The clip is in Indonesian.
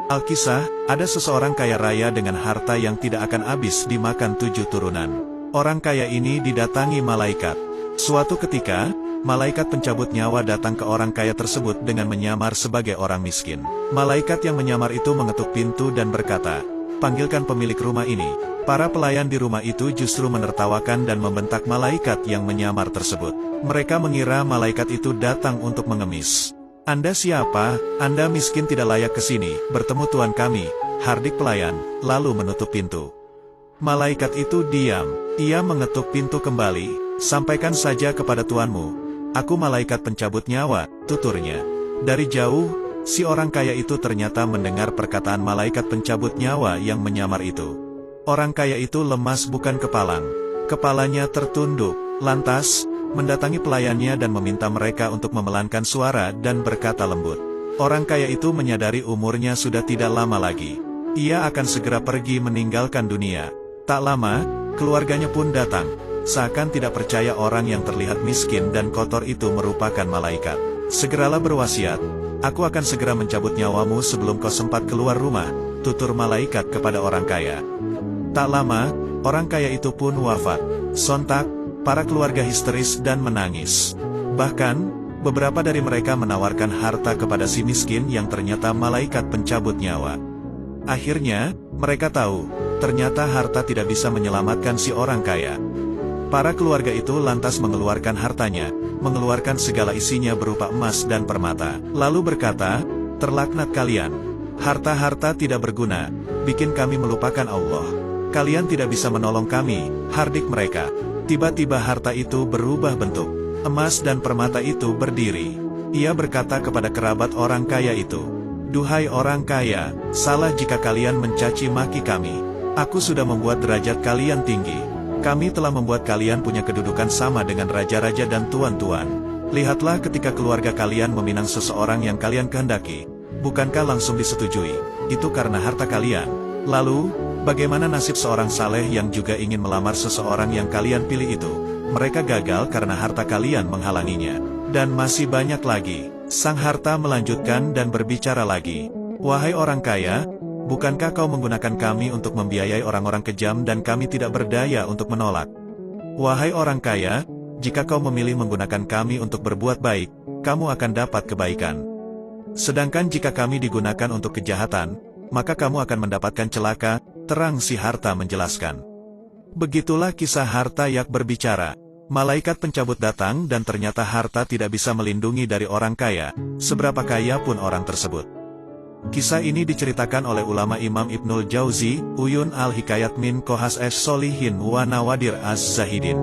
Alkisah, ada seseorang kaya raya dengan harta yang tidak akan habis dimakan 7 turunan. Orang kaya ini didatangi malaikat. Suatu ketika, malaikat pencabut nyawa datang ke orang kaya tersebut dengan menyamar sebagai orang miskin. Malaikat yang menyamar itu mengetuk pintu dan berkata, "Panggilkan pemilik rumah ini." Para pelayan di rumah itu justru menertawakan dan membentak malaikat yang menyamar tersebut. Mereka mengira malaikat itu datang untuk mengemis. "Anda siapa? Anda miskin tidak layak ke sini, bertemu Tuan kami," hardik pelayan, lalu menutup pintu. Malaikat itu diam. Ia mengetuk pintu kembali. "Sampaikan saja kepada tuanmu, aku malaikat pencabut nyawa," tuturnya. Dari jauh, si orang kaya itu ternyata mendengar perkataan malaikat pencabut nyawa yang menyamar itu. Orang kaya itu lemas bukan kepalang. Kepalanya tertunduk, lantas mendatangi pelayannya dan meminta mereka untuk memelankan suara dan berkata lembut. Orang kaya itu menyadari umurnya sudah tidak lama lagi. Ia akan segera pergi meninggalkan dunia. Tak lama, keluarganya pun datang. Seakan tidak percaya orang yang terlihat miskin dan kotor itu merupakan malaikat. "Segeralah berwasiat, aku akan segera mencabut nyawamu sebelum kau sempat keluar rumah," tutur malaikat kepada orang kaya. Tak lama, orang kaya itu pun wafat. Sontak, para keluarga histeris dan menangis. Bahkan, beberapa dari mereka menawarkan harta kepada si miskin yang ternyata malaikat pencabut nyawa. Akhirnya, mereka tahu, ternyata harta tidak bisa menyelamatkan si orang kaya. Para keluarga itu lantas mengeluarkan hartanya, mengeluarkan segala isinya berupa emas dan permata. Lalu berkata, "Terlaknat kalian. Harta-harta tidak berguna, bikin kami melupakan Allah. Kalian tidak bisa menolong kami," hardik mereka. Tiba-tiba harta itu berubah bentuk. Emas dan permata itu berdiri. Ia berkata kepada kerabat orang kaya itu, "Duhai orang kaya, salah jika kalian mencaci maki kami. Aku sudah membuat derajat kalian tinggi. Kami telah membuat kalian punya kedudukan sama dengan raja-raja dan tuan-tuan. Lihatlah ketika keluarga kalian meminang seseorang yang kalian kehendaki. Bukankah langsung disetujui? Itu karena harta kalian. Lalu, bagaimana nasib seorang saleh yang juga ingin melamar seseorang yang kalian pilih itu? Mereka gagal karena harta kalian menghalanginya. Dan masih banyak lagi." Sang harta melanjutkan dan berbicara lagi. "Wahai orang kaya, bukankah kau menggunakan kami untuk membiayai orang-orang kejam dan kami tidak berdaya untuk menolak? Wahai orang kaya, jika kau memilih menggunakan kami untuk berbuat baik, kamu akan dapat kebaikan. Sedangkan jika kami digunakan untuk kejahatan, maka kamu akan mendapatkan celaka," terang si harta menjelaskan. Begitulah kisah harta yang berbicara. Malaikat pencabut datang dan ternyata harta tidak bisa melindungi dari orang kaya, seberapa kaya pun orang tersebut. Kisah ini diceritakan oleh ulama Imam Ibnul Jauzi, Uyun al-Hikayat min Kohas es Solihin wa Nawadir az-Zahidin.